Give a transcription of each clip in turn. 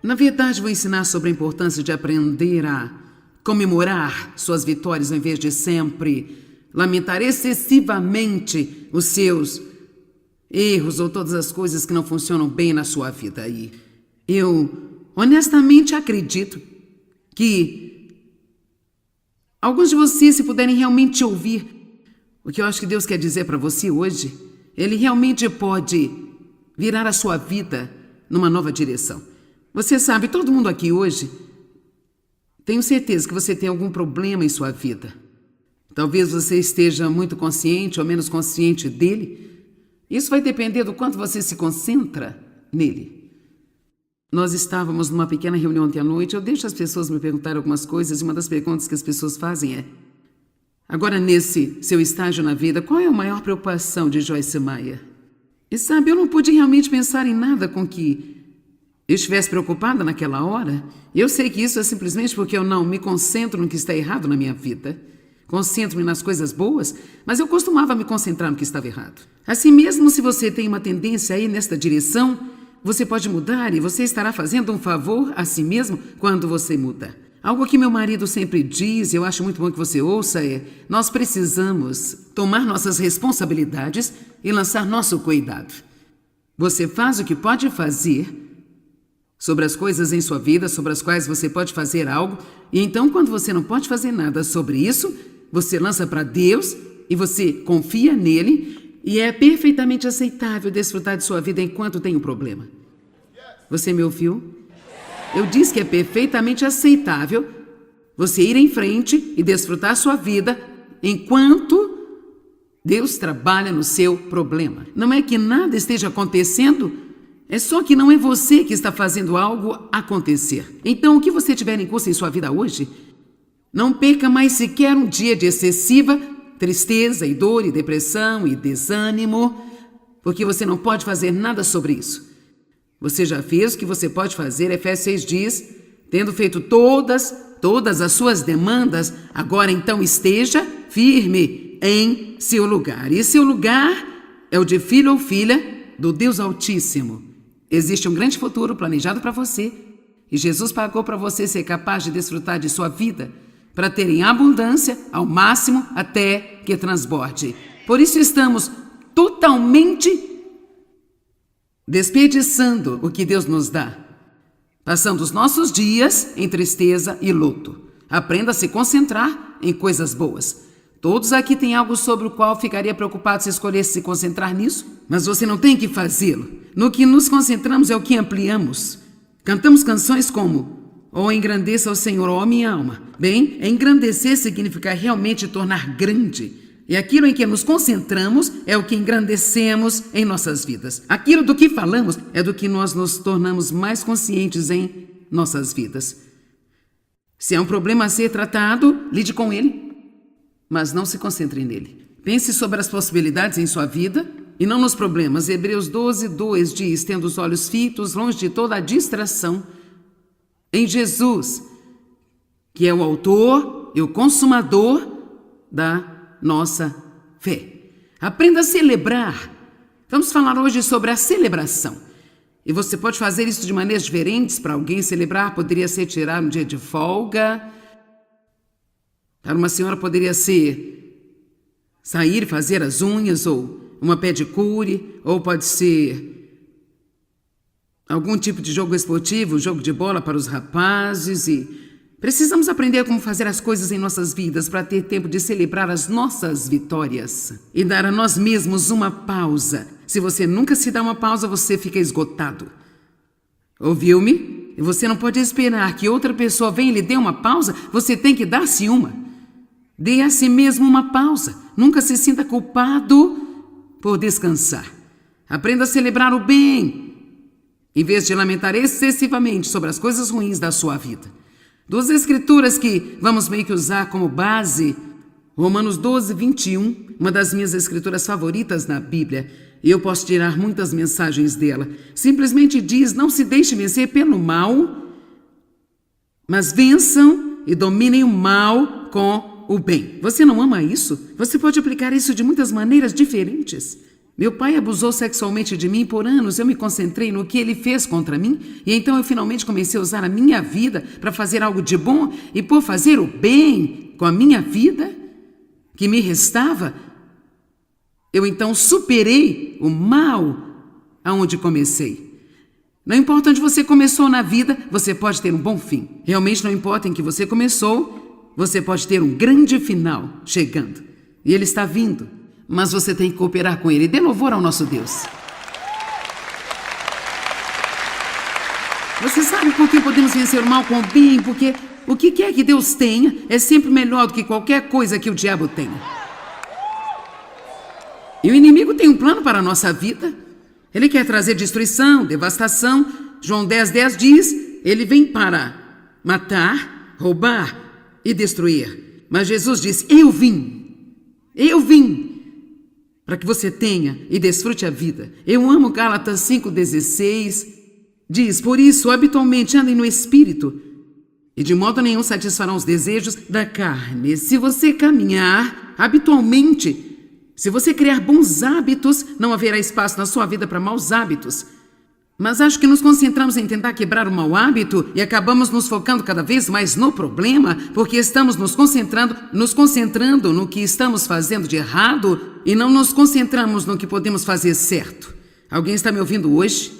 Na verdade, vou ensinar sobre a importância de aprender a comemorar suas vitórias, ao invés de sempre lamentar excessivamente os seus erros ou todas as coisas que não funcionam bem na sua vida. E eu honestamente acredito que alguns de vocês, se puderem realmente ouvir o que eu acho que Deus quer dizer para você hoje, Ele realmente pode virar a sua vida numa nova direção. Você sabe, todo mundo aqui hoje, tenho certeza que você tem algum problema em sua vida. Talvez você esteja muito consciente ou menos consciente dele. Isso vai depender do quanto você se concentra nele. Nós estávamos numa pequena reunião ontem à noite. Eu deixo as pessoas me perguntarem algumas coisas e uma das perguntas que as pessoas fazem é: agora, nesse seu estágio na vida, qual é a maior preocupação de Joyce Meyer? E sabe, eu não pude realmente pensar em nada com que eu estivesse preocupada naquela hora. Eu sei que isso é simplesmente porque eu não me concentro no que está errado na minha vida. Concentro-me nas coisas boas, mas eu costumava me concentrar no que estava errado. Assim mesmo, se você tem uma tendência a ir nesta direção, você pode mudar e você estará fazendo um favor a si mesmo quando você muda. Algo que meu marido sempre diz, e eu acho muito bom que você ouça, é: nós precisamos tomar nossas responsabilidades e lançar nosso cuidado. Você faz o que pode fazer sobre as coisas em sua vida, sobre as quais você pode fazer algo, e então, quando você não pode fazer nada sobre isso, você lança para Deus e você confia nele, e é perfeitamente aceitável desfrutar de sua vida enquanto tem um problema. Você me ouviu? Eu disse que é perfeitamente aceitável você ir em frente e desfrutar sua vida enquanto Deus trabalha no seu problema. Não é que nada esteja acontecendo, é só que não é você que está fazendo algo acontecer. Então, o que você tiver em curso em sua vida hoje, não perca mais sequer um dia de excessiva tristeza e dor e depressão e desânimo, porque você não pode fazer nada sobre isso. Você já fez o que você pode fazer. Efésios 6 diz: tendo feito todas as suas demandas, agora então esteja firme em seu lugar. E seu lugar é o de filho ou filha do Deus Altíssimo. Existe um grande futuro planejado para você, e Jesus pagou para você ser capaz de desfrutar de sua vida, para ter em abundância ao máximo até que transborde. Por isso estamos totalmente desperdiçando o que Deus nos dá, passando os nossos dias em tristeza e luto. Aprenda a se concentrar em coisas boas. Todos aqui têm algo sobre o qual ficaria preocupado se escolhesse se concentrar nisso, mas você não tem que fazê-lo. No que nos concentramos é o que ampliamos. Cantamos canções como: oh, engrandeça o Senhor, ó minha alma. Bem, engrandecer significa realmente tornar grande. E aquilo em que nos concentramos é o que engrandecemos em nossas vidas. Aquilo do que falamos é do que nós nos tornamos mais conscientes em nossas vidas. Se é um problema a ser tratado, lide com ele, mas não se concentre nele. Pense sobre as possibilidades em sua vida e não nos problemas. Hebreus 12:2 diz: tendo os olhos fitos longe de toda a distração, em Jesus, que é o autor e o consumador da nossa fé. Aprenda a celebrar. Vamos falar hoje sobre a celebração. E você pode fazer isso de maneiras diferentes. Para alguém, celebrar poderia ser tirar um dia de folga. Para uma senhora, poderia ser sair e fazer as unhas, ou uma pedicure, ou pode ser algum tipo de jogo esportivo, jogo de bola para os rapazes. E precisamos aprender como fazer as coisas em nossas vidas para ter tempo de celebrar as nossas vitórias e dar a nós mesmos uma pausa. Se você nunca se dá uma pausa, você fica esgotado. Ouviu-me? E você não pode esperar que outra pessoa venha e lhe dê uma pausa. Você tem que dar-se uma. Dê a si mesmo uma pausa. Nunca se sinta culpado por descansar. Aprenda a celebrar o bem, em vez de lamentar excessivamente sobre as coisas ruins da sua vida. Duas escrituras que vamos meio que usar como base: Romanos 12:21, uma das minhas escrituras favoritas na Bíblia, e eu posso tirar muitas mensagens dela. Simplesmente diz: não se deixe vencer pelo mal, mas vençam e dominem o mal com o bem. Você não ama isso? Você pode aplicar isso de muitas maneiras diferentes. Meu pai abusou sexualmente de mim por anos. Eu me concentrei no que ele fez contra mim e então eu finalmente comecei a usar a minha vida para fazer algo de bom e por fazer o bem com a minha vida que me restava, eu então superei o mal aonde comecei. Não importa onde você começou na vida, você pode ter um bom fim. Realmente não importa em que você começou, você pode ter um grande final chegando. E ele está vindo. Mas você tem que cooperar com ele. Dê louvor ao nosso Deus. Você sabe por que podemos vencer o mal com o bem? Porque o que quer que Deus tenha é sempre melhor do que qualquer coisa que o diabo tenha. E o inimigo tem um plano para a nossa vida. Ele quer trazer destruição, devastação. João 10:10 diz, ele vem para matar, roubar e destruir. Mas Jesus diz, eu vim para que você tenha e desfrute a vida. Eu amo Gálatas 5:16. Diz, por isso, habitualmente andem no Espírito e de modo nenhum satisfarão os desejos da carne. Se você caminhar habitualmente, se você criar bons hábitos, não haverá espaço na sua vida para maus hábitos. Mas acho que nos concentramos em tentar quebrar o mau hábito e acabamos nos focando cada vez mais no problema, porque estamos nos concentrando no que estamos fazendo de errado e não nos concentramos no que podemos fazer certo. Alguém está me ouvindo hoje?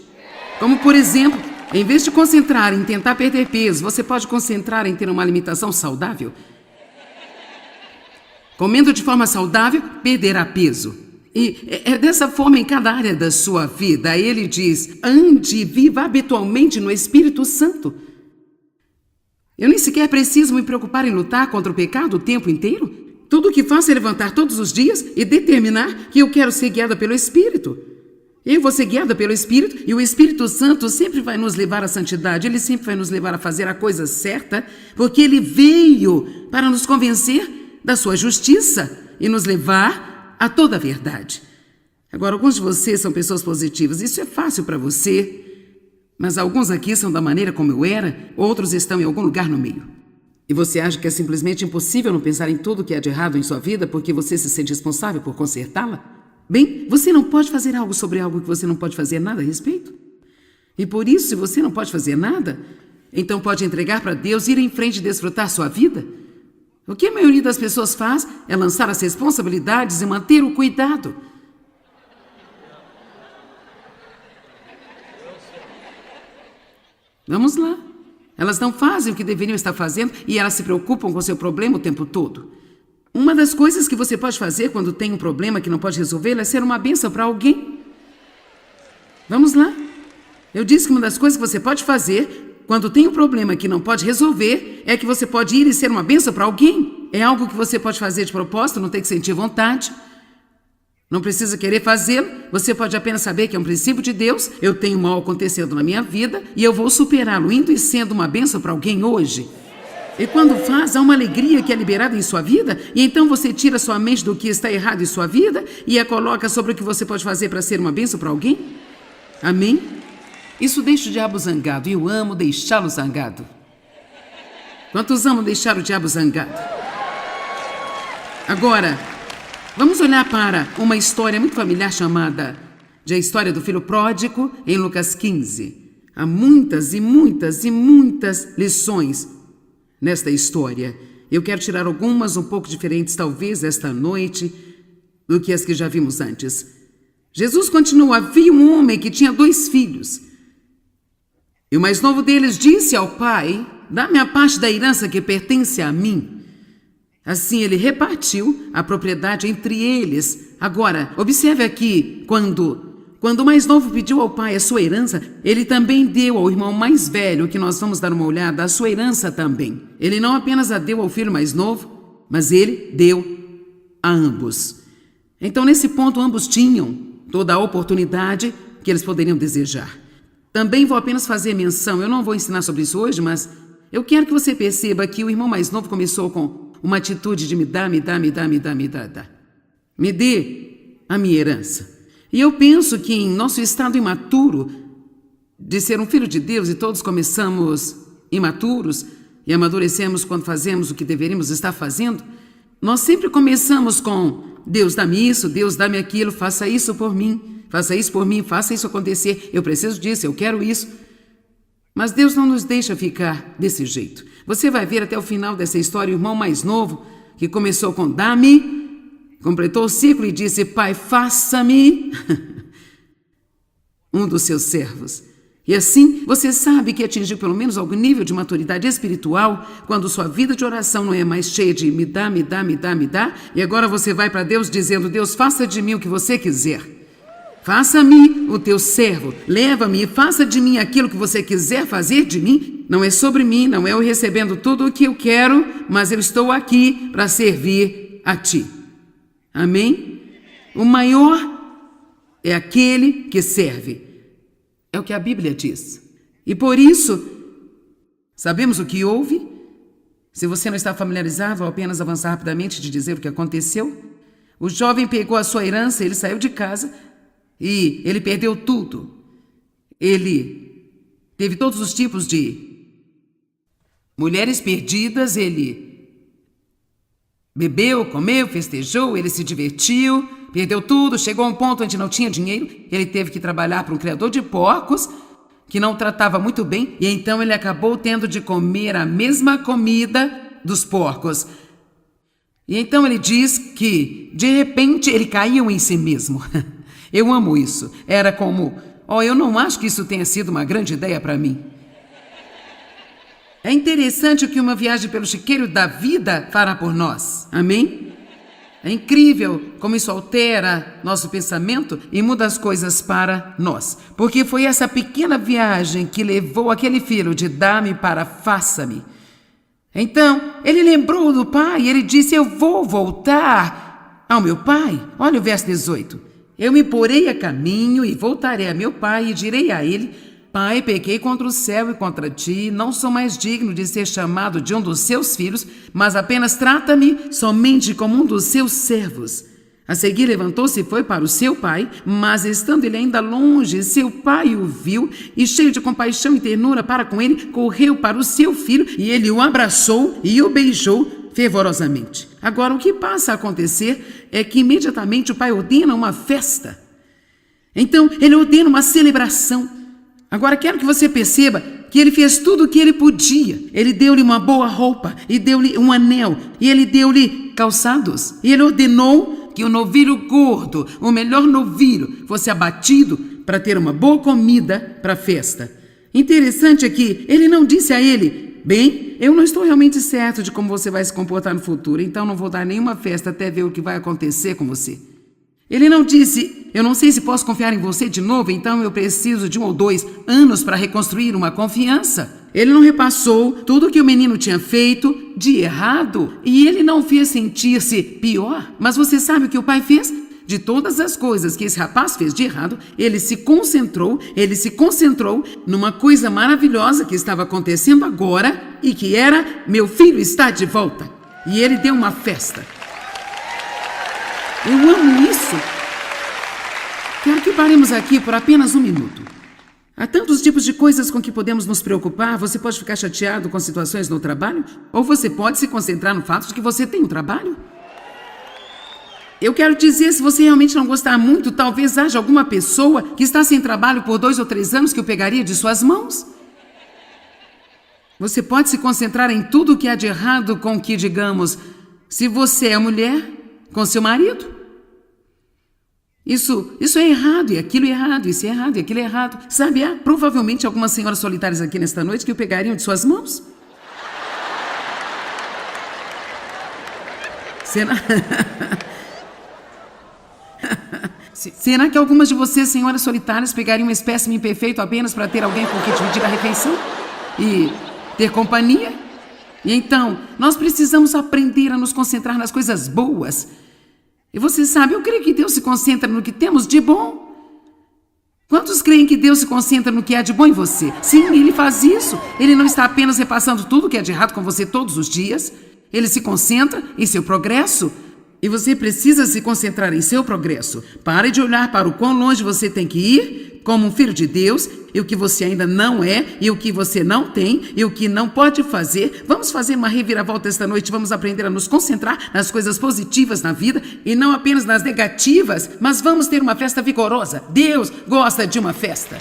Como, por exemplo, em vez de concentrar em tentar perder peso, você pode concentrar em ter uma alimentação saudável. Comendo de forma saudável, perderá peso. E é dessa forma em cada área da sua vida. Ele diz, ande e viva habitualmente no Espírito Santo. Eu nem sequer preciso me preocupar em lutar contra o pecado o tempo inteiro. Tudo o que faço é levantar todos os dias e determinar que eu quero ser guiada pelo Espírito. Eu vou ser guiada pelo Espírito e o Espírito Santo sempre vai nos levar à santidade. Ele sempre vai nos levar a fazer a coisa certa, porque ele veio para nos convencer da sua justiça e nos levar a toda a verdade. Agora, alguns de vocês são pessoas positivas. Isso é fácil para você, mas alguns aqui são da maneira como eu era, outros estão em algum lugar no meio. E você acha que é simplesmente impossível não pensar em tudo que há de errado em sua vida porque você se sente responsável por consertá-la? Bem, você não pode fazer algo sobre algo que você não pode fazer nada a respeito. E por isso, se você não pode fazer nada, então pode entregar para Deus, ir em frente e desfrutar sua vida. O que a maioria das pessoas faz é lançar as responsabilidades e manter o cuidado. Vamos lá. Elas não fazem o que deveriam estar fazendo e elas se preocupam com seu problema o tempo todo. Uma das coisas que você pode fazer quando tem um problema que não pode resolver é ser uma bênção para alguém. Vamos lá. Eu disse que uma das coisas que você pode fazer quando tem um problema que não pode resolver é que você pode ir e ser uma bênção para alguém. É algo que você pode fazer de propósito, não tem que sentir vontade. Não precisa querer fazê-lo, você pode apenas saber que é um princípio de Deus, eu tenho mal acontecendo na minha vida e eu vou superá-lo indo e sendo uma bênção para alguém hoje. E quando faz, há uma alegria que é liberada em sua vida e então você tira sua mente do que está errado em sua vida e a coloca sobre o que você pode fazer para ser uma bênção para alguém. Amém? Isso deixa o diabo zangado e eu amo deixá-lo zangado. Quantos amam deixar o diabo zangado? Agora, vamos olhar para uma história muito familiar chamada de a história do filho pródigo em Lucas 15. Há muitas e muitas e muitas lições nesta história. Eu quero tirar algumas um pouco diferentes, talvez, esta noite, do que as que já vimos antes. Jesus continua, havia um homem que tinha 2 filhos. E o mais novo deles disse ao pai, dá-me a parte da herança que pertence a mim. Assim ele repartiu a propriedade entre eles. Agora, observe aqui, quando o mais novo pediu ao pai a sua herança, ele também deu ao irmão mais velho, que nós vamos dar uma olhada, a sua herança também. Ele não apenas a deu ao filho mais novo, mas ele deu a ambos. Então, nesse ponto, ambos tinham toda a oportunidade que eles poderiam desejar. Também vou apenas fazer menção, eu não vou ensinar sobre isso hoje, mas eu quero que você perceba que o irmão mais novo começou com uma atitude de me dá. Me dê a minha herança. E eu penso que em nosso estado imaturo de ser um filho de Deus e todos começamos imaturos e amadurecemos quando fazemos o que deveríamos estar fazendo, nós sempre começamos com Deus, dá-me isso, Deus, dá-me aquilo, faça isso por mim, faça isso por mim, faça isso acontecer, eu preciso disso, eu quero isso. Mas Deus não nos deixa ficar desse jeito. Você vai ver até o final dessa história o irmão mais novo, que começou com dá-me, completou o ciclo e disse, Pai, faça-me um dos seus servos. E assim, você sabe que atingiu pelo menos algum nível de maturidade espiritual quando sua vida de oração não é mais cheia de me dá, me dá, me dá, me dá, e agora você vai para Deus dizendo, Deus, faça de mim o que você quiser. Faça-me o teu servo, leva-me e faça de mim aquilo que você quiser fazer de mim. Não é sobre mim, não é eu recebendo tudo o que eu quero, mas eu estou aqui para servir a ti. Amém? O maior é aquele que serve. É o que a Bíblia diz. E por isso, sabemos o que houve. Se você não está familiarizado, vou apenas avançar rapidamente de dizer o que aconteceu. O jovem pegou a sua herança, ele saiu de casa e ele perdeu tudo. Ele teve todos os tipos de mulheres perdidas, ele bebeu, comeu, festejou, ele se divertiu, perdeu tudo, chegou a um ponto onde não tinha dinheiro, ele teve que trabalhar para um criador de porcos que não tratava muito bem, e então ele acabou tendo de comer a mesma comida dos porcos. E então ele diz que, de repente, ele caiu em si mesmo. Eu amo isso. Era como, eu não acho que isso tenha sido uma grande ideia para mim. É interessante o que uma viagem pelo chiqueiro da vida fará por nós. Amém? É incrível como isso altera nosso pensamento e muda as coisas para nós. Porque foi essa pequena viagem que levou aquele filho de dá-me para faça-me. Então, ele lembrou do pai e ele disse, eu vou voltar ao meu pai. Olha o verso 18. Eu me porei a caminho e voltarei a meu pai e direi a ele, Pai, pequei contra o céu e contra ti, não sou mais digno de ser chamado de um dos seus filhos, mas apenas trata-me somente como um dos seus servos. A seguir levantou-se e foi para o seu pai, mas estando ele ainda longe, seu pai o viu e, cheio de compaixão e ternura para com ele, correu para o seu filho e ele o abraçou e o beijou fervorosamente. Agora, o que passa a acontecer é que imediatamente o pai ordena uma festa. Então, ele ordena uma celebração. Agora, quero que você perceba que ele fez tudo o que ele podia. Ele deu-lhe uma boa roupa, e deu-lhe um anel, e ele deu-lhe calçados. E ele ordenou que o novilho gordo, o melhor novilho, fosse abatido para ter uma boa comida para a festa. Interessante é que ele não disse a ele, bem, eu não estou realmente certo de como você vai se comportar no futuro, então não vou dar nenhuma festa até ver o que vai acontecer com você. Ele não disse, eu não sei se posso confiar em você de novo, então eu preciso de 1 ou 2 anos para reconstruir uma confiança. Ele não repassou tudo o que o menino tinha feito de errado e ele não fez sentir-se pior. Mas você sabe o que o pai fez? De todas as coisas que esse rapaz fez de errado, ele se concentrou numa coisa maravilhosa que estava acontecendo agora e que era, meu filho está de volta. E ele deu uma festa. Eu amo isso. Quero que paremos aqui por apenas 1 minuto. Há tantos tipos de coisas com que podemos nos preocupar. Você pode ficar chateado com situações no trabalho, ou você pode se concentrar no fato de que você tem um trabalho. Eu quero dizer, se você realmente não gostar muito, talvez haja alguma pessoa que está sem trabalho por 2 ou 3 anos que eu pegaria de suas mãos. Você pode se concentrar em tudo o que há de errado com que, digamos, se você é mulher, com seu marido. Isso é errado, e aquilo é errado, isso é errado, e aquilo é errado. Sabe, há provavelmente algumas senhoras solitárias aqui nesta noite que o pegariam de suas mãos. Será que algumas de vocês, senhoras solitárias, pegariam um espécime imperfeito apenas para ter alguém com quem dividir a refeição? E ter companhia? E então, nós precisamos aprender a nos concentrar nas coisas boas. E você sabe, eu creio que Deus se concentra no que temos de bom. Quantos creem que Deus se concentra no que há de bom em você? Sim, Ele faz isso. Ele não está apenas repassando tudo o que é de errado com você todos os dias. Ele se concentra em seu progresso. E você precisa se concentrar em seu progresso. Pare de olhar para o quão longe você tem que ir como um filho de Deus, e o que você ainda não é, e o que você não tem, e o que não pode fazer. Vamos fazer uma reviravolta esta noite. Vamos aprender a nos concentrar nas coisas positivas na vida e não apenas nas negativas, mas vamos ter uma festa vigorosa. Deus gosta de uma festa.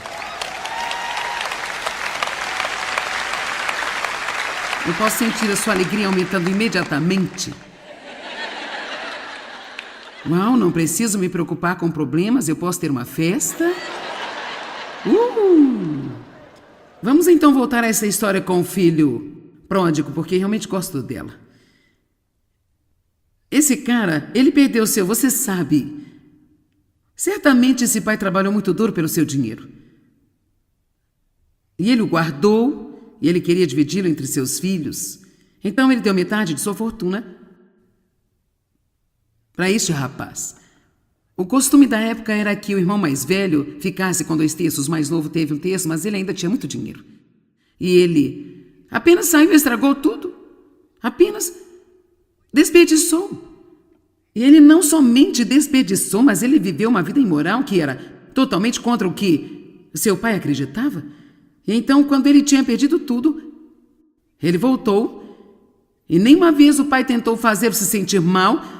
Eu posso sentir a sua alegria aumentando imediatamente. Uau, não preciso me preocupar com problemas, eu posso ter uma festa. Vamos então voltar a essa história com o filho pródigo, porque realmente gosto dela. Esse cara, ele perdeu o seu, você sabe. Certamente esse pai trabalhou muito duro pelo seu dinheiro. E ele o guardou, e ele queria dividi-lo entre seus filhos. Então ele deu metade de sua fortuna para este rapaz. O costume da época era que o irmão mais velho ficasse com 2 terços, o mais novo teve 1 terço, mas ele ainda tinha muito dinheiro. E ele apenas saiu e estragou tudo. Apenas desperdiçou. E ele não somente desperdiçou, mas ele viveu uma vida imoral que era totalmente contra o que seu pai acreditava. E então, quando ele tinha perdido tudo, ele voltou e nenhuma vez o pai tentou fazê-lo se sentir mal.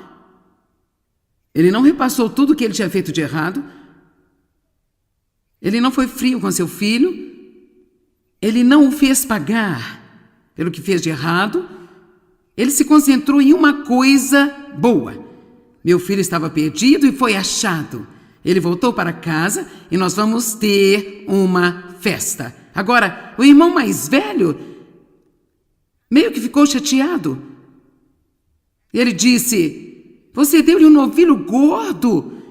Ele não repassou tudo o que ele tinha feito de errado. Ele não foi frio com seu filho. Ele não o fez pagar pelo que fez de errado. Ele se concentrou em uma coisa boa. Meu filho estava perdido e foi achado. Ele voltou para casa e nós vamos ter uma festa. Agora, o irmão mais velho meio que ficou chateado. E ele disse: você deu-lhe um novilho gordo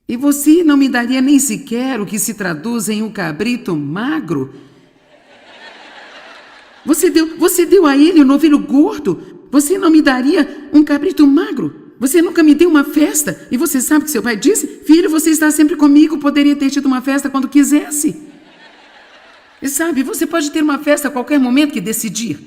e você não me daria nem sequer o que se traduz em um cabrito magro. Você deu a ele um novilho gordo, você não me daria um cabrito magro. Você nunca me deu uma festa. E você sabe o que seu pai disse? Filho, você está sempre comigo, poderia ter tido uma festa quando quisesse. E sabe, você pode ter uma festa a qualquer momento que decidir.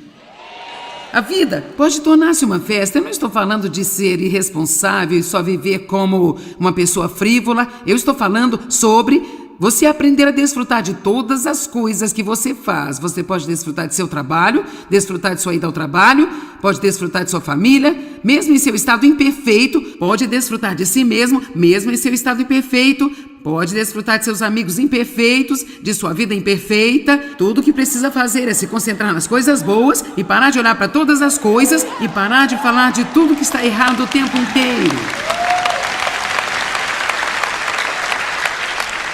A vida pode tornar-se uma festa. Eu não estou falando de ser irresponsável e só viver como uma pessoa frívola. Eu estou falando sobre você aprender a desfrutar de todas as coisas que você faz. Você pode desfrutar de seu trabalho, desfrutar de sua ida ao trabalho, pode desfrutar de sua família, mesmo em seu estado imperfeito, pode desfrutar de si mesmo, mesmo em seu estado imperfeito, pode desfrutar de seus amigos imperfeitos, de sua vida imperfeita. Tudo o que precisa fazer é se concentrar nas coisas boas e parar de olhar para todas as coisas e parar de falar de tudo que está errado o tempo inteiro.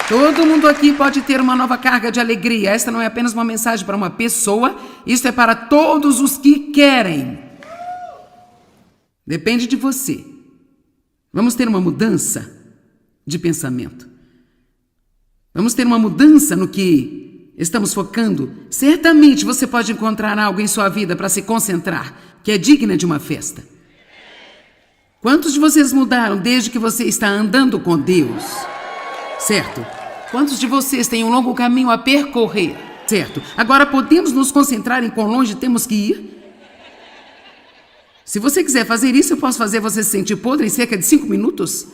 Todo mundo aqui pode ter uma nova carga de alegria. Esta não é apenas uma mensagem para uma pessoa, isso é para todos os que querem. Depende de você. Vamos ter uma mudança de pensamento. Vamos ter uma mudança no que estamos focando. Certamente você pode encontrar algo em sua vida para se concentrar, que é digna de uma festa. Quantos de vocês mudaram desde que você está andando com Deus? Certo? Quantos de vocês têm um longo caminho a percorrer? Certo? Agora podemos nos concentrar em quão longe temos que ir? Se você quiser fazer isso, eu posso fazer você se sentir podre em cerca de 5 minutos?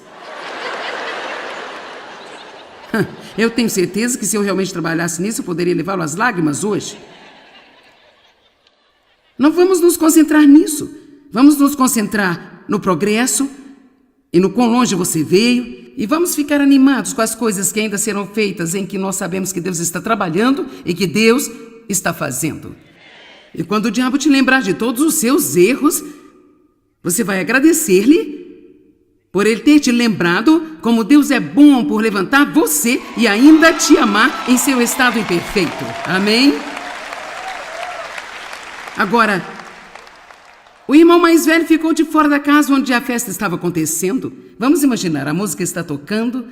Eu tenho certeza que se eu realmente trabalhasse nisso, eu poderia levá-lo às lágrimas hoje. Não vamos nos concentrar nisso. Vamos nos concentrar no progresso e no quão longe você veio. E vamos ficar animados com as coisas que ainda serão feitas, em que nós sabemos que Deus está trabalhando e que Deus está fazendo. E quando o diabo te lembrar de todos os seus erros, você vai agradecer-lhe por ele ter te lembrado como Deus é bom por levantar você e ainda te amar em seu estado imperfeito. Amém? Agora, o irmão mais velho ficou de fora da casa onde a festa estava acontecendo. Vamos imaginar, a música está tocando,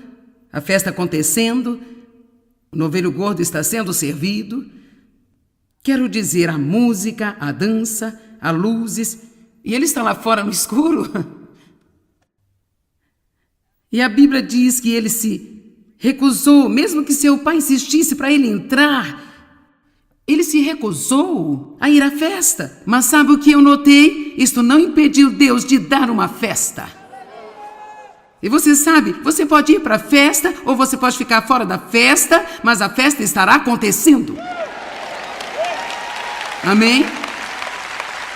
a festa acontecendo, o novilho gordo está sendo servido. Quero dizer, a música, a dança, as luzes, e ele está lá fora no escuro. E a Bíblia diz que ele se recusou, mesmo que seu pai insistisse para ele entrar. Ele se recusou a ir à festa. Mas sabe o que eu notei? Isto não impediu Deus de dar uma festa. E você sabe, você pode ir para a festa ou você pode ficar fora da festa, mas a festa estará acontecendo. Amém?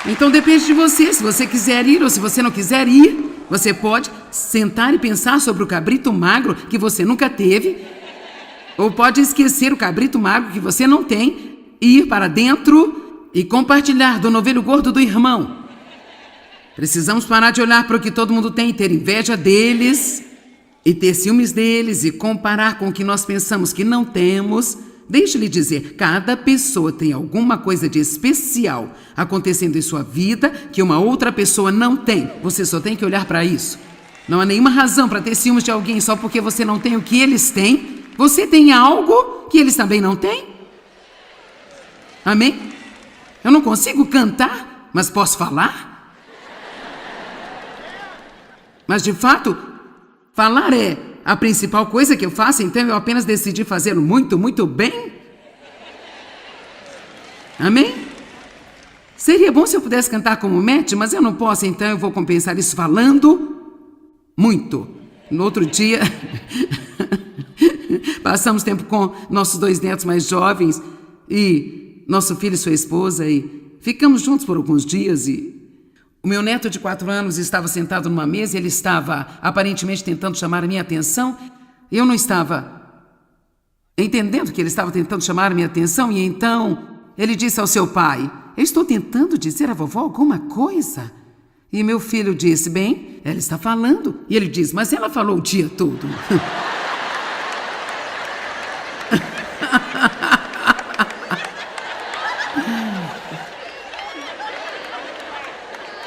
Então depende de você, se você quiser ir ou se você não quiser ir. Você pode sentar e pensar sobre o cabrito magro que você nunca teve, ou pode esquecer o cabrito magro que você não tem, ir para dentro e compartilhar do novilho gordo do irmão. Precisamos parar de olhar para o que todo mundo tem, ter inveja deles e ter ciúmes deles e comparar com o que nós pensamos que não temos. Deixe-lhe dizer, cada pessoa tem alguma coisa de especial acontecendo em sua vida que uma outra pessoa não tem. Você só tem que olhar para isso. Não há nenhuma razão para ter ciúmes de alguém só porque você não tem o que eles têm. Você tem algo que eles também não têm? Amém? Eu não consigo cantar, mas posso falar? Mas de fato, falar é a principal coisa que eu faço, então eu apenas decidi fazê-lo muito, muito bem. Amém? Seria bom se eu pudesse cantar como Matt, mas eu não posso, então eu vou compensar isso falando muito. No outro dia, passamos tempo com nossos 2 netos mais jovens e nosso filho e sua esposa e ficamos juntos por alguns dias e o meu neto de 4 anos estava sentado numa mesa e ele estava aparentemente tentando chamar a minha atenção. Eu não estava entendendo que ele estava tentando chamar a minha atenção e então ele disse ao seu pai, eu estou tentando dizer à vovó alguma coisa. E meu filho disse, bem, ela está falando. E ele disse, mas ela falou o dia todo.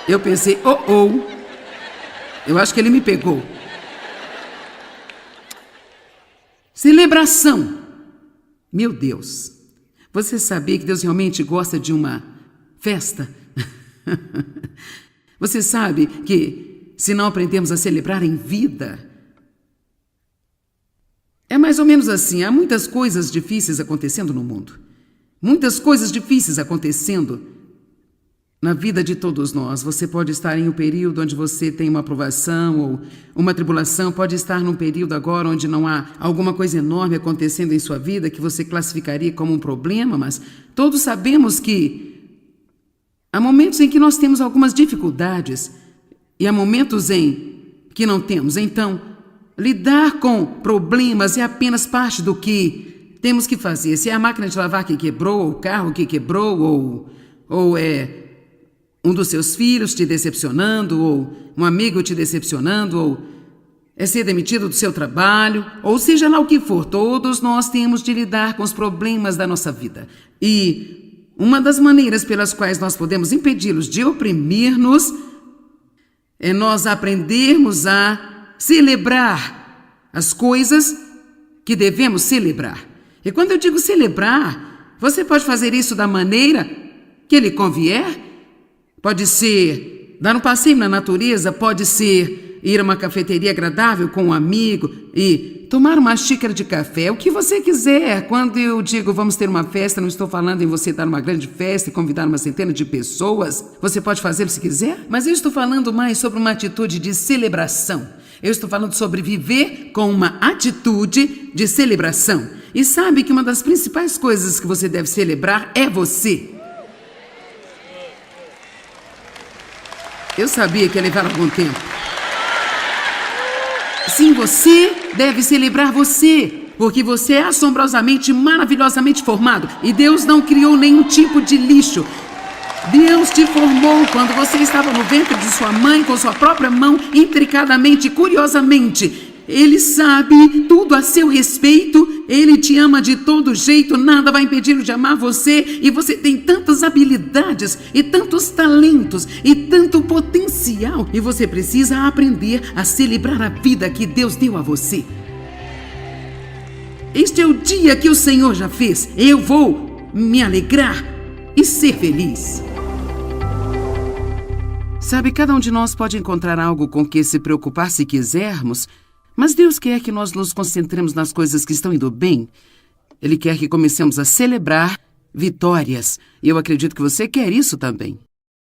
Eu pensei, eu acho que ele me pegou. Celebração. Meu Deus, você sabia que Deus realmente gosta de uma festa? Você sabe que se não aprendemos a celebrar em vida, é mais ou menos assim, há muitas coisas difíceis acontecendo no mundo. Muitas coisas difíceis acontecendo na vida de todos nós. Você pode estar em um período onde você tem uma aprovação ou uma tribulação, pode estar num período agora onde não há alguma coisa enorme acontecendo em sua vida que você classificaria como um problema, mas todos sabemos que há momentos em que nós temos algumas dificuldades e há momentos em que não temos. Então, lidar com problemas é apenas parte do que temos que fazer. Se é a máquina de lavar que quebrou, ou o carro que quebrou, ou é um dos seus filhos te decepcionando, ou um amigo te decepcionando, ou é ser demitido do seu trabalho, ou seja lá o que for, todos nós temos de lidar com os problemas da nossa vida. E uma das maneiras pelas quais nós podemos impedi-los de oprimir-nos é nós aprendermos a celebrar as coisas que devemos celebrar. E quando eu digo celebrar, você pode fazer isso da maneira que lhe convier. Pode ser dar um passeio na natureza, pode ser ir a uma cafeteria agradável com um amigo e tomar uma xícara de café, o que você quiser. Quando eu digo vamos ter uma festa, não estou falando em você dar uma grande festa e convidar uma centena de pessoas. Você pode fazê-lo se quiser, mas eu estou falando mais sobre uma atitude de celebração. Eu estou falando sobre viver com uma atitude de celebração. E sabe que uma das principais coisas que você deve celebrar é você. Eu sabia que ia levar algum tempo. Sim, você deve celebrar você, porque você é assombrosamente, maravilhosamente formado. E Deus não criou nenhum tipo de lixo. Deus te formou quando você estava no ventre de sua mãe, com sua própria mão, intricadamente, curiosamente. Ele sabe tudo a seu respeito, ele te ama de todo jeito, nada vai impedi-lo de amar você, e você tem tantas habilidades, e tantos talentos, e tanto potencial, e você precisa aprender a celebrar a vida que Deus deu a você. Este é o dia que o Senhor já fez, eu vou me alegrar e ser feliz. Sabe, cada um de nós pode encontrar algo com que se preocupar se quisermos, mas Deus quer que nós nos concentremos nas coisas que estão indo bem. Ele quer que comecemos a celebrar vitórias. E eu acredito que você quer isso também.